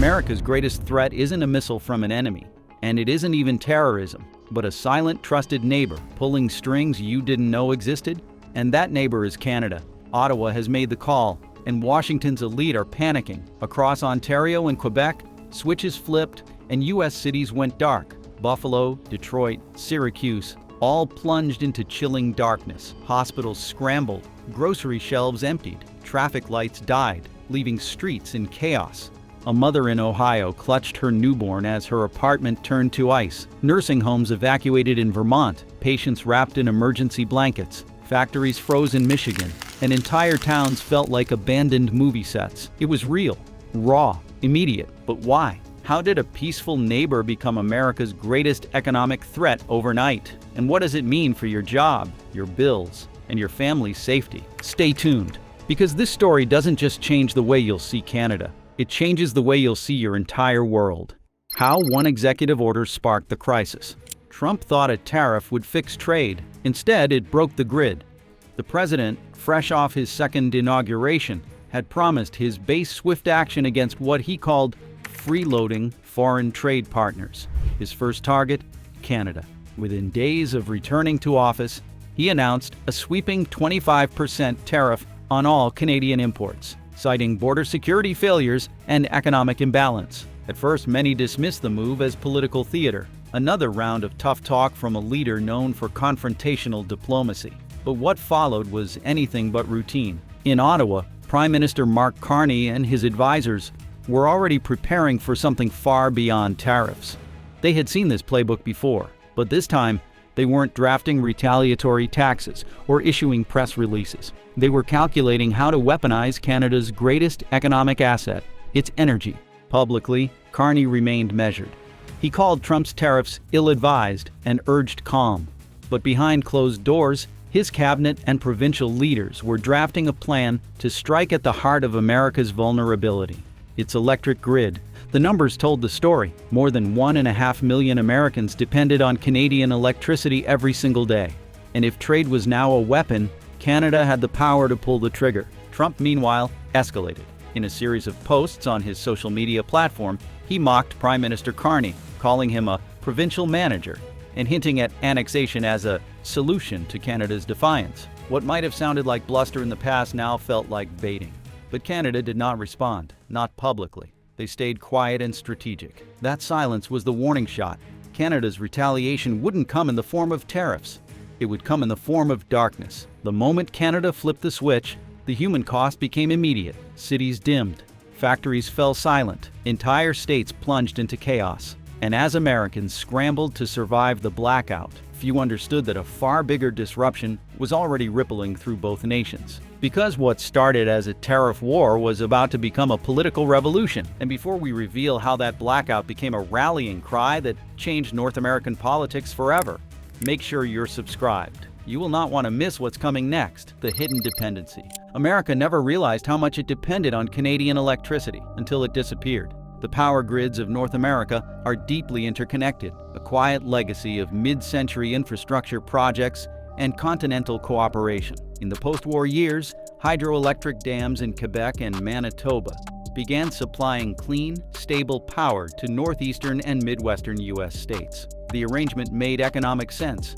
America's greatest threat isn't a missile from an enemy, and it isn't even terrorism, but a silent, trusted neighbor pulling strings you didn't know existed. And that neighbor is Canada. Ottawa has made the call, and Washington's elite are panicking. Across Ontario and Quebec, switches flipped, and U.S. cities went dark. Buffalo, Detroit, Syracuse, all plunged into chilling darkness. Hospitals scrambled, grocery shelves emptied, traffic lights died, leaving streets in chaos. A mother in Ohio clutched her newborn as her apartment turned to ice. Nursing homes evacuated in Vermont, patients wrapped in emergency blankets. Factories froze in Michigan, and entire towns felt like abandoned movie sets. It was real, raw, immediate. But why? How did a peaceful neighbor become America's greatest economic threat overnight? And what does it mean for your job, your bills, and your family's safety? Stay tuned, because this story doesn't just change the way you'll see Canada. It changes the way you'll see your entire world. How one executive order sparked the crisis. Trump thought a tariff would fix trade. Instead, it broke the grid. The president, fresh off his second inauguration, had promised his base swift action against what he called freeloading foreign trade partners. His first target, Canada. Within days of returning to office, he announced a sweeping 25% tariff on all Canadian imports, citing border security failures and economic imbalance. At first, many dismissed the move as political theater, another round of tough talk from a leader known for confrontational diplomacy. But what followed was anything but routine. In Ottawa, Prime Minister Mark Carney and his advisors were already preparing for something far beyond tariffs. They had seen this playbook before, but this time, they weren't drafting retaliatory taxes or issuing press releases. They were calculating how to weaponize Canada's greatest economic asset, its energy. Publicly, Carney remained measured. He called Trump's tariffs ill-advised and urged calm. But behind closed doors, his cabinet and provincial leaders were drafting a plan to strike at the heart of America's vulnerability, its electric grid. The numbers told the story. More than 1.5 million Americans depended on Canadian electricity every single day. And if trade was now a weapon, Canada had the power to pull the trigger. Trump, meanwhile, escalated. In a series of posts on his social media platform, he mocked Prime Minister Carney, calling him a provincial manager and hinting at annexation as a solution to Canada's defiance. What might have sounded like bluster in the past now felt like baiting. But Canada did not respond, not publicly. They stayed quiet and strategic. That silence was the warning shot. Canada's retaliation wouldn't come in the form of tariffs. It would come in the form of darkness. The moment Canada flipped the switch, the human cost became immediate. Cities dimmed. Factories fell silent. Entire states plunged into chaos. And as Americans scrambled to survive the blackout, few understood that a far bigger disruption was already rippling through both nations. Because what started as a tariff war was about to become a political revolution. And before we reveal how that blackout became a rallying cry that changed North American politics forever, make sure you're subscribed. You will not want to miss what's coming next, the hidden dependency. America never realized how much it depended on Canadian electricity until it disappeared. The power grids of North America are deeply interconnected, a quiet legacy of mid-century infrastructure projects and continental cooperation. In the post-war years, hydroelectric dams in Quebec and Manitoba began supplying clean, stable power to northeastern and midwestern U.S. states. The arrangement made economic sense.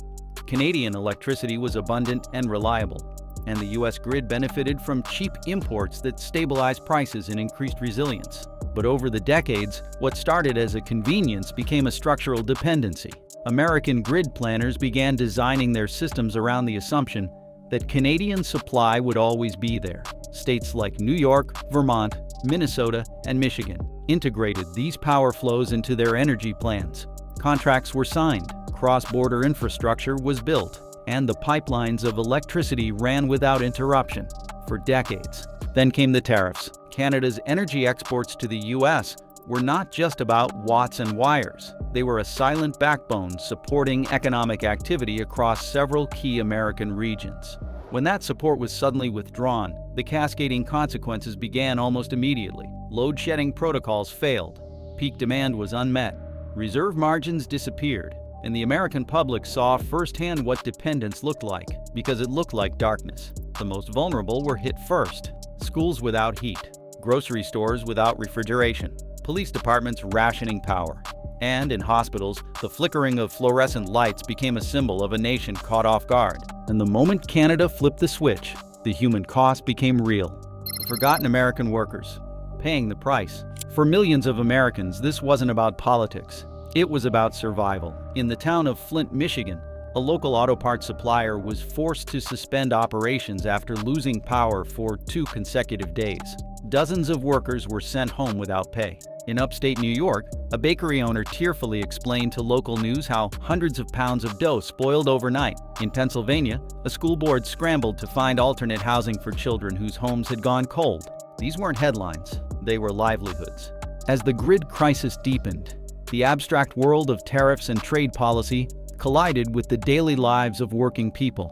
Canadian electricity was abundant and reliable, and the U.S. grid benefited from cheap imports that stabilized prices and increased resilience. But over the decades, what started as a convenience became a structural dependency. American grid planners began designing their systems around the assumption that Canadian supply would always be there. States like New York, Vermont, Minnesota, and Michigan integrated these power flows into their energy plans. Contracts were signed, cross-border infrastructure was built, and the pipelines of electricity ran without interruption for decades. Then came the tariffs. Canada's energy exports to the U.S. were not just about watts and wires. They were a silent backbone supporting economic activity across several key American regions. When that support was suddenly withdrawn, the cascading consequences began almost immediately. Load-shedding protocols failed. Peak demand was unmet. Reserve margins disappeared. And the American public saw firsthand what dependence looked like, because it looked like darkness. The most vulnerable were hit first. Schools without heat, grocery stores without refrigeration, police departments rationing power. And in hospitals, the flickering of fluorescent lights became a symbol of a nation caught off guard. And the moment Canada flipped the switch, the human cost became real. The forgotten American workers, paying the price. For millions of Americans, this wasn't about politics. It was about survival. In the town of Flint, Michigan, a local auto parts supplier was forced to suspend operations after losing power for 2 consecutive days. Dozens of workers were sent home without pay. In upstate New York, a bakery owner tearfully explained to local news how hundreds of pounds of dough spoiled overnight. In Pennsylvania, a school board scrambled to find alternate housing for children whose homes had gone cold. These weren't headlines, they were livelihoods. As the grid crisis deepened, the abstract world of tariffs and trade policy collided with the daily lives of working people.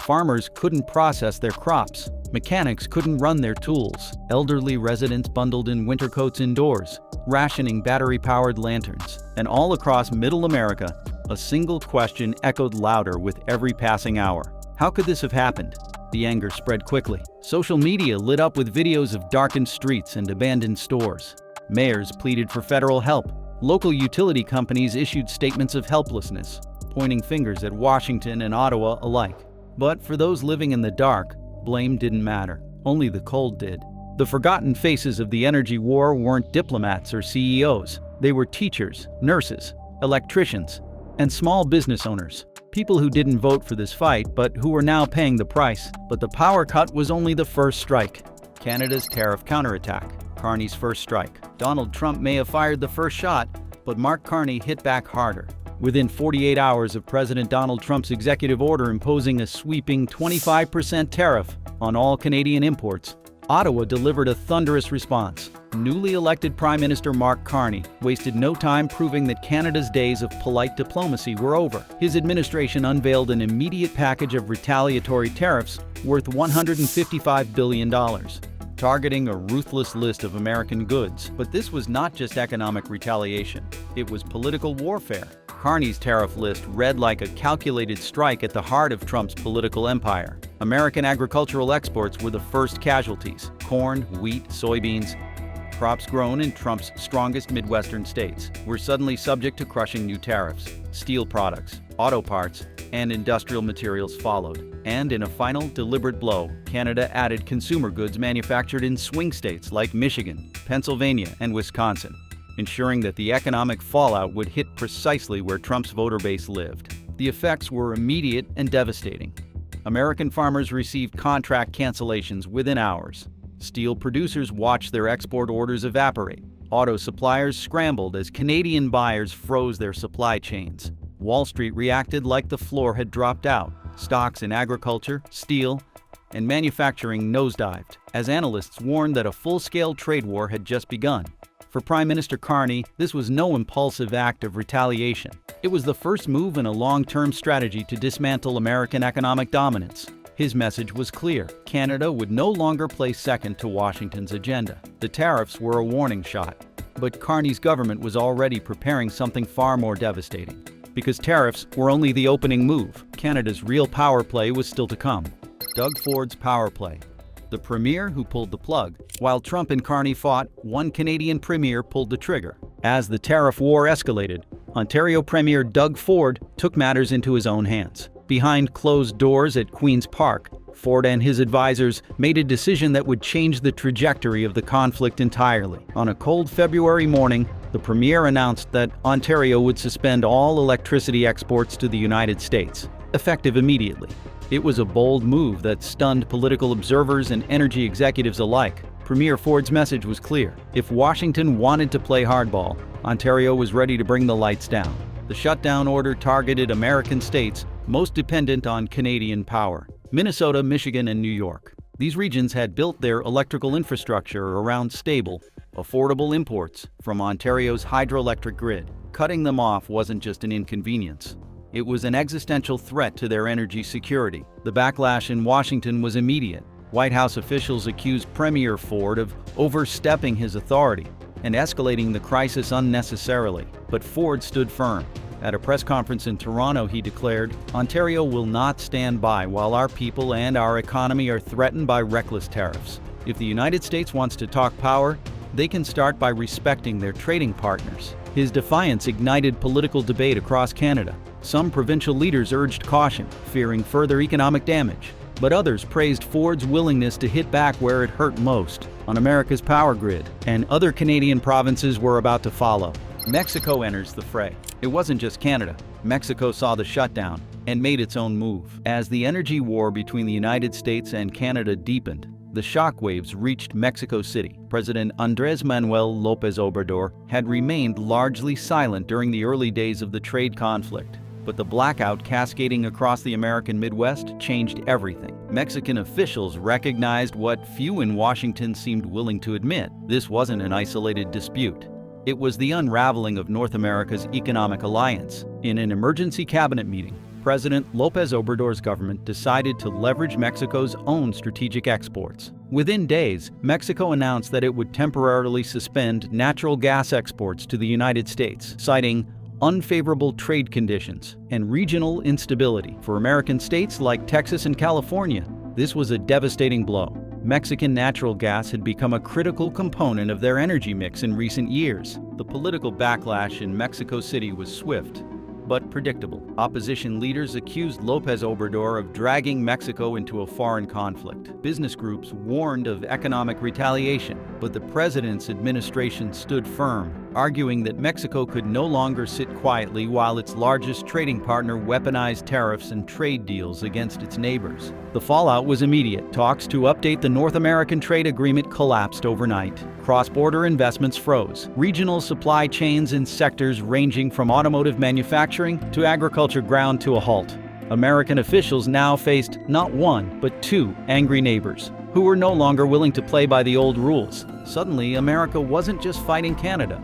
Farmers couldn't process their crops. Mechanics couldn't run their tools. Elderly residents bundled in winter coats indoors, rationing battery-powered lanterns. And all across Middle America, a single question echoed louder with every passing hour. How could this have happened? The anger spread quickly. Social media lit up with videos of darkened streets and abandoned stores. Mayors pleaded for federal help. Local utility companies issued statements of helplessness, pointing fingers at Washington and Ottawa alike. But for those living in the dark, blame didn't matter. Only the cold did. The forgotten faces of the energy war weren't diplomats or CEOs. They were teachers, nurses, electricians, and small business owners. People who didn't vote for this fight, but who were now paying the price. But the power cut was only the first strike. Canada's tariff counterattack. Carney's first strike. Donald Trump may have fired the first shot, but Mark Carney hit back harder. Within 48 hours of President Donald Trump's executive order imposing a sweeping 25% tariff on all Canadian imports, Ottawa delivered a thunderous response. Newly elected Prime Minister Mark Carney wasted no time proving that Canada's days of polite diplomacy were over. His administration unveiled an immediate package of retaliatory tariffs worth $155 billion. Targeting a ruthless list of American goods. But this was not just economic retaliation, it was political warfare. Carney's tariff list read like a calculated strike at the heart of Trump's political empire. American agricultural exports were the first casualties. Corn, wheat, soybeans, crops grown in Trump's strongest Midwestern states, were suddenly subject to crushing new tariffs. Steel products, auto parts, and industrial materials followed. And in a final, deliberate blow, Canada added consumer goods manufactured in swing states like Michigan, Pennsylvania, and Wisconsin, ensuring that the economic fallout would hit precisely where Trump's voter base lived. The effects were immediate and devastating. American farmers received contract cancellations within hours. Steel producers watched their export orders evaporate. Auto suppliers scrambled as Canadian buyers froze their supply chains. Wall Street reacted like the floor had dropped out. Stocks in agriculture, steel, and manufacturing nosedived, as analysts warned that a full-scale trade war had just begun. For Prime Minister Carney, this was no impulsive act of retaliation. It was the first move in a long-term strategy to dismantle American economic dominance. His message was clear. Canada would no longer play second to Washington's agenda. The tariffs were a warning shot. But Carney's government was already preparing something far more devastating. Because tariffs were only the opening move, Canada's real power play was still to come. Doug Ford's power play. The premier who pulled the plug. While Trump and Carney fought, one Canadian premier pulled the trigger. As the tariff war escalated, Ontario Premier Doug Ford took matters into his own hands. Behind closed doors at Queen's Park, Ford and his advisors made a decision that would change the trajectory of the conflict entirely. On a cold February morning, the premier announced that Ontario would suspend all electricity exports to the United States, effective immediately. It was a bold move that stunned political observers and energy executives alike. Premier Ford's message was clear. If Washington wanted to play hardball, Ontario was ready to bring the lights down. The shutdown order targeted American states most dependent on Canadian power: Minnesota, Michigan, and New York. These regions had built their electrical infrastructure around stable, affordable imports from Ontario's hydroelectric grid. Cutting them off wasn't just an inconvenience. It was an existential threat to their energy security. The backlash in Washington was immediate. White House officials accused Premier Ford of overstepping his authority and escalating the crisis unnecessarily. But Ford stood firm. At a press conference in Toronto, he declared, "Ontario will not stand by while our people and our economy are threatened by reckless tariffs. If the United States wants to talk power, They can start by respecting their trading partners. His defiance ignited political debate across Canada. Some provincial leaders urged caution, fearing further economic damage. But others praised Ford's willingness to hit back where it hurt most, on America's power grid, and other Canadian provinces were about to follow. Mexico enters the fray. It wasn't just Canada. Mexico saw the shutdown and made its own move. As the energy war between the United States and Canada deepened, the shockwaves reached Mexico City. President Andrés Manuel López Obrador had remained largely silent during the early days of the trade conflict. But the blackout cascading across the American Midwest changed everything. Mexican officials recognized what few in Washington seemed willing to admit. This wasn't an isolated dispute. It was the unraveling of North America's economic alliance. In an emergency cabinet meeting, President López Obrador's government decided to leverage Mexico's own strategic exports. Within days, Mexico announced that it would temporarily suspend natural gas exports to the United States, citing unfavorable trade conditions and regional instability. For American states like Texas and California, this was a devastating blow. Mexican natural gas had become a critical component of their energy mix in recent years. The political backlash in Mexico City was swift, but predictable. Opposition leaders accused López Obrador of dragging Mexico into a foreign conflict. Business groups warned of economic retaliation, but the president's administration stood firm, arguing that Mexico could no longer sit quietly while its largest trading partner weaponized tariffs and trade deals against its neighbors. The fallout was immediate. Talks to update the North American trade agreement collapsed overnight. Cross-border investments froze. Regional supply chains in sectors ranging from automotive manufacturing to agriculture ground to a halt. American officials now faced not one, but two angry neighbors who were no longer willing to play by the old rules. Suddenly, America wasn't just fighting Canada.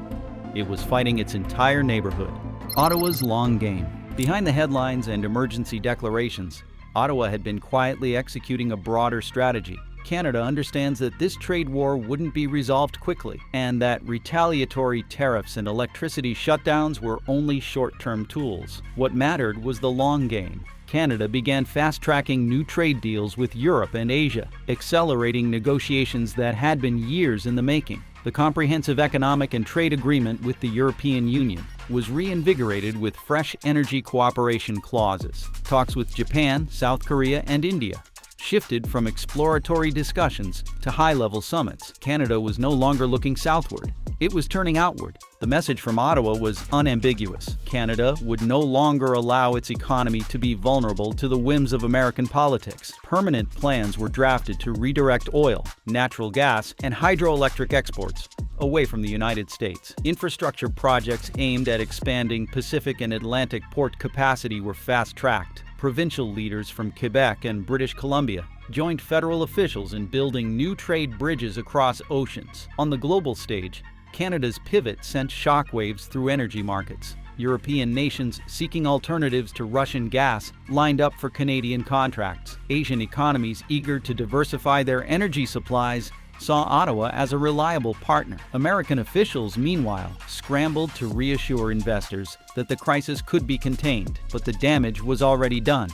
It was fighting its entire neighborhood. Ottawa's long game. Behind the headlines and emergency declarations, Ottawa had been quietly executing a broader strategy. Canada understands that this trade war wouldn't be resolved quickly, and that retaliatory tariffs and electricity shutdowns were only short-term tools. What mattered was the long game. Canada began fast-tracking new trade deals with Europe and Asia, accelerating negotiations that had been years in the making. The comprehensive economic and trade agreement with the European Union was reinvigorated with fresh energy cooperation clauses. Talks with Japan, South Korea, and India shifted from exploratory discussions to high-level summits. Canada was no longer looking southward. It was turning outward. The message from Ottawa was unambiguous. Canada would no longer allow its economy to be vulnerable to the whims of American politics. Permanent plans were drafted to redirect oil, natural gas, and hydroelectric exports away from the United States. Infrastructure projects aimed at expanding Pacific and Atlantic port capacity were fast-tracked. Provincial leaders from Quebec and British Columbia joined federal officials in building new trade bridges across oceans. On the global stage, Canada's pivot sent shockwaves through energy markets. European nations seeking alternatives to Russian gas lined up for Canadian contracts. Asian economies eager to diversify their energy supplies saw Ottawa as a reliable partner. American officials, meanwhile, scrambled to reassure investors that the crisis could be contained, but the damage was already done.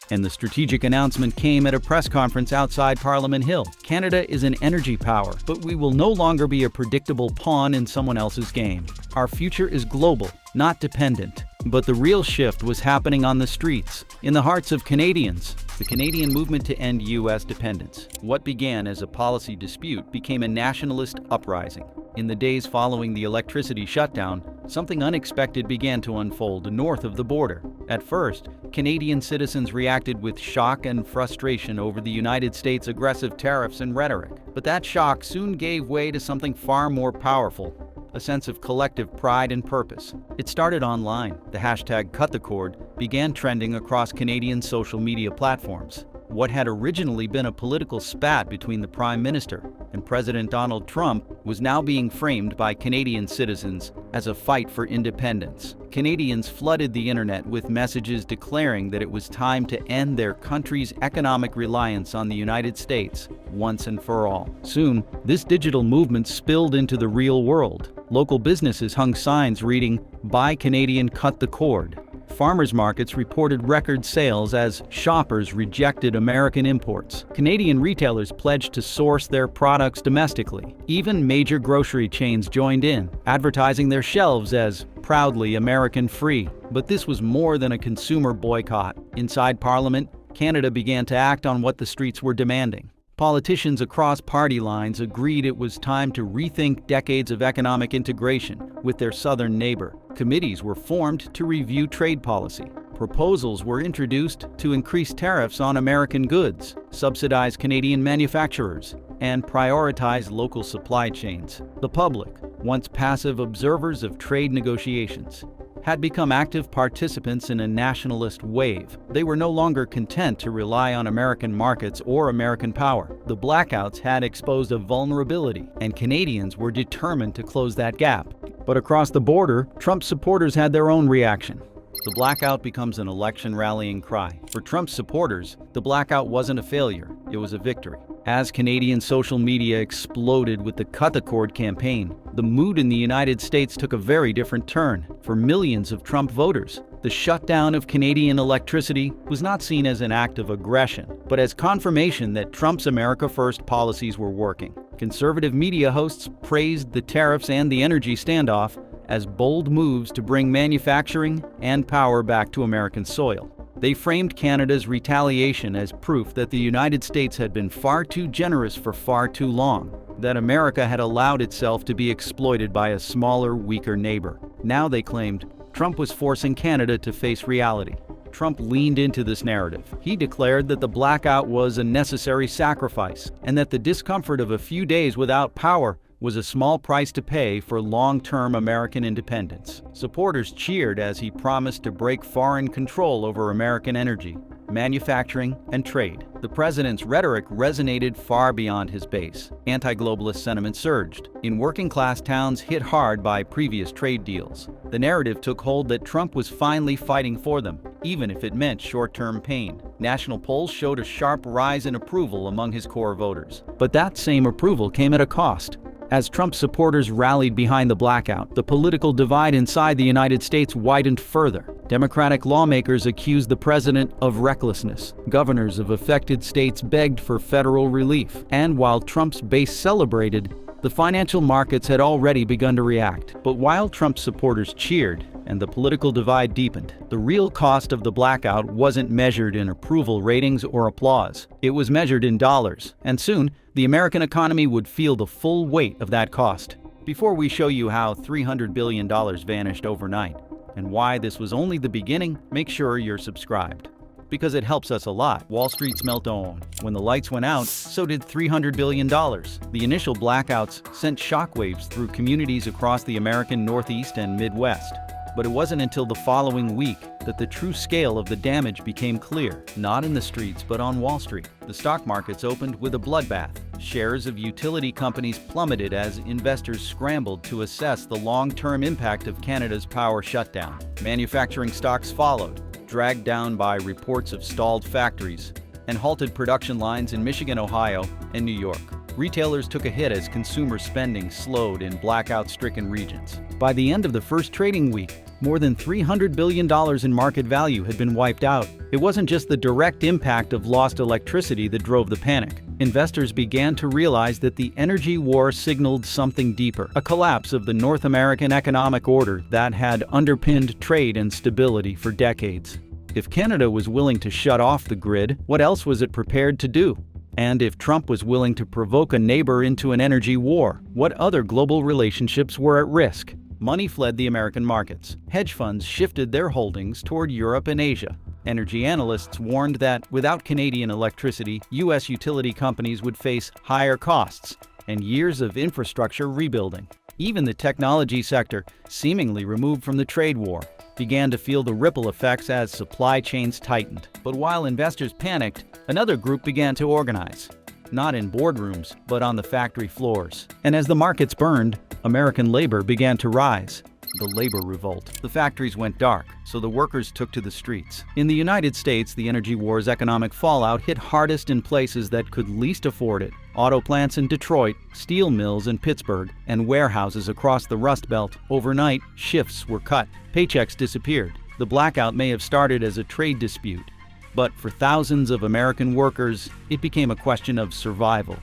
And the strategic announcement came at a press conference outside Parliament Hill. Canada is an energy power, but we will no longer be a predictable pawn in someone else's game. Our future is global, not dependent. But the real shift was happening on the streets, in the hearts of Canadians. The Canadian movement to end U.S. dependence. What began as a policy dispute became a nationalist uprising. In the days following the electricity shutdown, something unexpected began to unfold north of the border. At first, Canadian citizens reacted with shock and frustration over the United States' aggressive tariffs and rhetoric. But that shock soon gave way to something far more powerful: a sense of collective pride and purpose. It started online. The hashtag #CutTheCord began trending across Canadian social media platforms. What had originally been a political spat between the Prime Minister and President Donald Trump was now being framed by Canadian citizens as a fight for independence. Canadians flooded the internet with messages declaring that it was time to end their country's economic reliance on the United States once and for all. Soon, this digital movement spilled into the real world. Local businesses hung signs reading, "Buy Canadian, cut the cord." Farmers markets reported record sales as shoppers rejected American imports. Canadian retailers pledged to source their products domestically. Even major grocery chains joined in, advertising their shelves as proudly American-free. But this was more than a consumer boycott. Inside Parliament, Canada began to act on what the streets were demanding. Politicians across party lines agreed it was time to rethink decades of economic integration with their southern neighbor. Committees were formed to review trade policy. Proposals were introduced to increase tariffs on American goods, subsidize Canadian manufacturers, and prioritize local supply chains. The public, once passive observers of trade negotiations, had become active participants in a nationalist wave. They were no longer content to rely on American markets or American power. The blackouts had exposed a vulnerability, and Canadians were determined to close that gap. But across the border, Trump supporters had their own reaction. The blackout becomes an election rallying cry. For Trump supporters, the blackout wasn't a failure, it was a victory. As Canadian social media exploded with the Cut the Cord campaign, the mood in the United States took a very different turn. For millions of Trump voters, the shutdown of Canadian electricity was not seen as an act of aggression, but as confirmation that Trump's America First policies were working. Conservative media hosts praised the tariffs and the energy standoff as bold moves to bring manufacturing and power back to American soil. They framed Canada's retaliation as proof that the United States had been far too generous for far too long, that America had allowed itself to be exploited by a smaller, weaker neighbor. Now they claimed Trump was forcing Canada to face reality. Trump leaned into this narrative. He declared that the blackout was a necessary sacrifice and that the discomfort of a few days without power was a small price to pay for long-term American independence. Supporters cheered as he promised to break foreign control over American energy, manufacturing, and trade. The president's rhetoric resonated far beyond his base. Anti-globalist sentiment surged. In working-class towns hit hard by previous trade deals, the narrative took hold that Trump was finally fighting for them, even if it meant short-term pain. National polls showed a sharp rise in approval among his core voters. But that same approval came at a cost. As Trump supporters rallied behind the blackout, the political divide inside the United States widened further. Democratic lawmakers accused the president of recklessness. Governors of affected states begged for federal relief. And while Trump's base celebrated, the financial markets had already begun to react. But while Trump supporters cheered and the political divide deepened, the real cost of the blackout wasn't measured in approval ratings or applause. It was measured in dollars, and soon, the American economy would feel the full weight of that cost. Before we show you how $300 billion vanished overnight, and why this was only the beginning, make sure you're subscribed, because it helps us a lot. Wall Street's meltdown. When the lights went out, so did $300 billion. The initial blackouts sent shockwaves through communities across the American Northeast and Midwest. But it wasn't until the following week that the true scale of the damage became clear, not in the streets but on Wall Street. The stock markets opened with a bloodbath. Shares of utility companies plummeted as investors scrambled to assess the long-term impact of Canada's power shutdown. Manufacturing stocks followed, dragged down by reports of stalled factories and halted production lines in Michigan, Ohio, and New York. Retailers took a hit as consumer spending slowed in blackout-stricken regions. By the end of the first trading week, more than $300 billion in market value had been wiped out. It wasn't just the direct impact of lost electricity that drove the panic. Investors began to realize that the energy war signaled something deeper, a collapse of the North American economic order that had underpinned trade and stability for decades. If Canada was willing to shut off the grid, what else was it prepared to do? And if Trump was willing to provoke a neighbor into an energy war, what other global relationships were at risk? Money fled the American markets. Hedge funds shifted their holdings toward Europe and Asia. Energy analysts warned that without Canadian electricity, U.S. utility companies would face higher costs and years of infrastructure rebuilding. Even the technology sector, seemingly removed from the trade war, began to feel the ripple effects as supply chains tightened. But while investors panicked, another group began to organize. Not in boardrooms, but on the factory floors. And as the markets burned, American labor began to rise. The labor revolt. The factories went dark, so the workers took to the streets. In the United States, the energy war's economic fallout hit hardest in places that could least afford it. Auto plants in Detroit, steel mills in Pittsburgh, and warehouses across the Rust Belt. Overnight, shifts were cut. Paychecks disappeared. The blackout may have started as a trade dispute, but for thousands of American workers, it became a question of survival.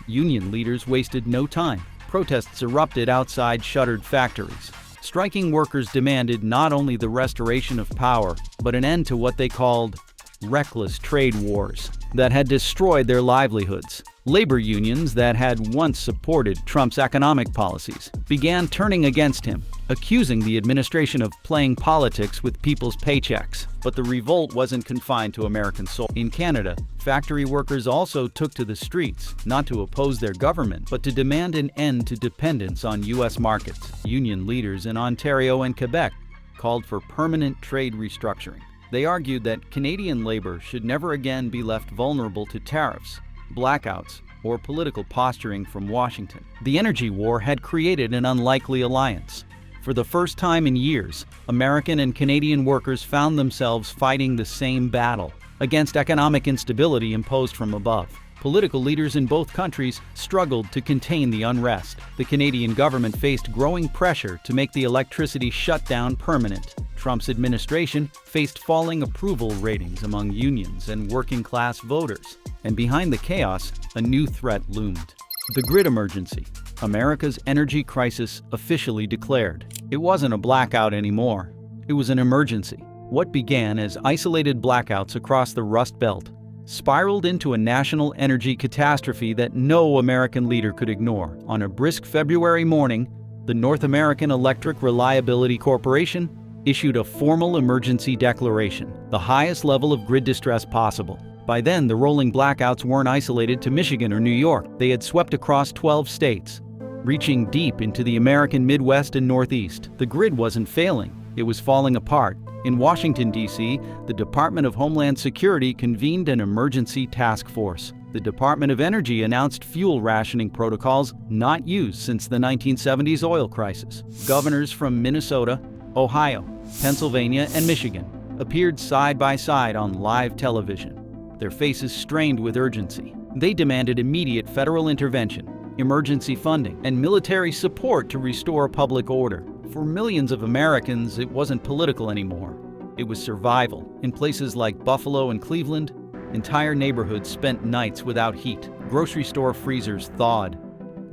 Union leaders wasted no time. Protests erupted outside shuttered factories. Striking workers demanded not only the restoration of power, but an end to what they called reckless trade wars that had destroyed their livelihoods. Labor unions that had once supported Trump's economic policies began turning against him, accusing the administration of playing politics with people's paychecks. But the revolt wasn't confined to American soil. In Canada, factory workers also took to the streets, not to oppose their government, but to demand an end to dependence on U.S. markets. Union leaders in Ontario and Quebec called for permanent trade restructuring. They argued that Canadian labor should never again be left vulnerable to tariffs, blackouts, or political posturing from Washington. The energy war had created an unlikely alliance. For the first time in years, American and Canadian workers found themselves fighting the same battle against economic instability imposed from above. Political leaders in both countries struggled to contain the unrest. The Canadian government faced growing pressure to make the electricity shutdown permanent. Trump's administration faced falling approval ratings among unions and working-class voters. And behind the chaos, a new threat loomed. The grid emergency. America's energy crisis officially declared. It wasn't a blackout anymore. It was an emergency. What began as isolated blackouts across the Rust Belt spiraled into a national energy catastrophe that no American leader could ignore. On a brisk February morning, the North American Electric Reliability Corporation issued a formal emergency declaration, the highest level of grid distress possible. By then, the rolling blackouts weren't isolated to Michigan or New York. They had swept across 12 states, reaching deep into the American Midwest and Northeast. The grid wasn't failing, it was falling apart. In Washington, D.C., the Department of Homeland Security convened an emergency task force. The Department of Energy announced fuel rationing protocols not used since the 1970s oil crisis. Governors from Minnesota, Ohio, Pennsylvania, and Michigan appeared side by side on live television, their faces strained with urgency. They demanded immediate federal intervention, emergency funding, and military support to restore public order. For millions of Americans, it wasn't political anymore. It was survival. In places like Buffalo and Cleveland, entire neighborhoods spent nights without heat. Grocery store freezers thawed.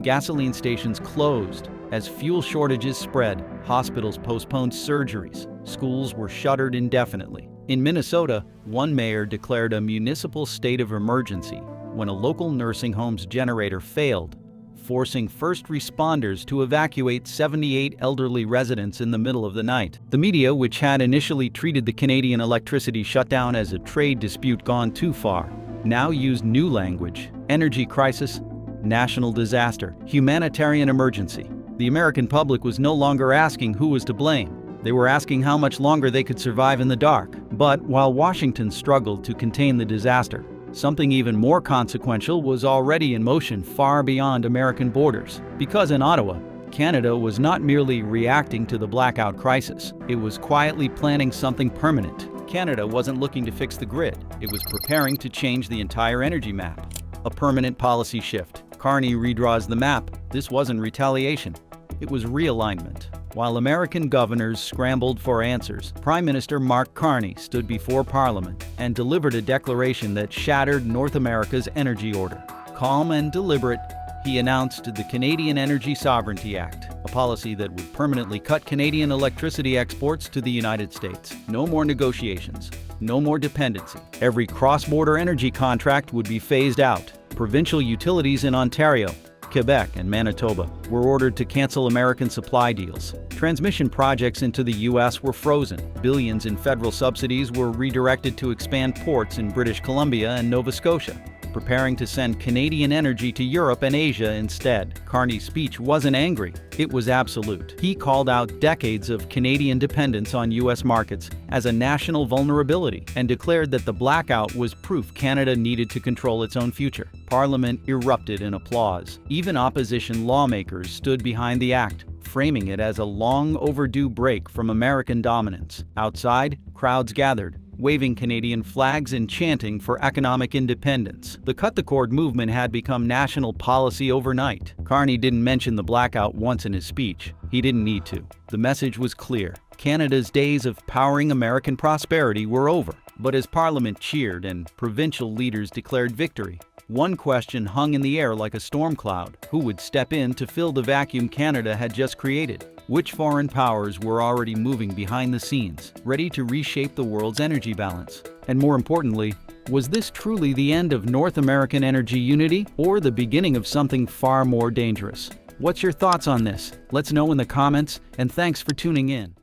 Gasoline stations closed. As fuel shortages spread, hospitals postponed surgeries. Schools were shuttered indefinitely. In Minnesota, one mayor declared a municipal state of emergency when a local nursing home's generator failed, forcing first responders to evacuate 78 elderly residents in the middle of the night. The media, which had initially treated the Canadian electricity shutdown as a trade dispute gone too far, now used new language: energy crisis, national disaster, humanitarian emergency. The American public was no longer asking who was to blame. They were asking how much longer they could survive in the dark. But while Washington struggled to contain the disaster, something even more consequential was already in motion far beyond American borders. Because in Ottawa, Canada was not merely reacting to the blackout crisis, it was quietly planning something permanent. Canada wasn't looking to fix the grid, it was preparing to change the entire energy map. A permanent policy shift. Carney redraws the map. This wasn't retaliation, it was realignment. While American governors scrambled for answers, Prime Minister Mark Carney stood before Parliament and delivered a declaration that shattered North America's energy order. Calm and deliberate, he announced the Canadian Energy Sovereignty Act, a policy that would permanently cut Canadian electricity exports to the United States. No more negotiations, no more dependency. Every cross-border energy contract would be phased out. Provincial utilities in Ontario, Quebec, and Manitoba were ordered to cancel American supply deals. Transmission projects into the U.S. were frozen. Billions in federal subsidies were redirected to expand ports in British Columbia and Nova Scotia, preparing to send Canadian energy to Europe and Asia instead. Carney's speech wasn't angry, it was absolute. He called out decades of Canadian dependence on U.S. markets as a national vulnerability and declared that the blackout was proof Canada needed to control its own future. Parliament erupted in applause. Even opposition lawmakers stood behind the act, framing it as a long overdue break from American dominance. Outside, crowds gathered, waving Canadian flags and chanting for economic independence. The Cut the Cord movement had become national policy overnight. Carney didn't mention the blackout once in his speech. He didn't need to. The message was clear. Canada's days of powering American prosperity were over. But as Parliament cheered and provincial leaders declared victory, one question hung in the air like a storm cloud: who would step in to fill the vacuum Canada had just created? Which foreign powers were already moving behind the scenes, ready to reshape the world's energy balance? And more importantly, was this truly the end of North American energy unity, or the beginning of something far more dangerous? What's your thoughts on this? Let's know in the comments, and thanks for tuning in.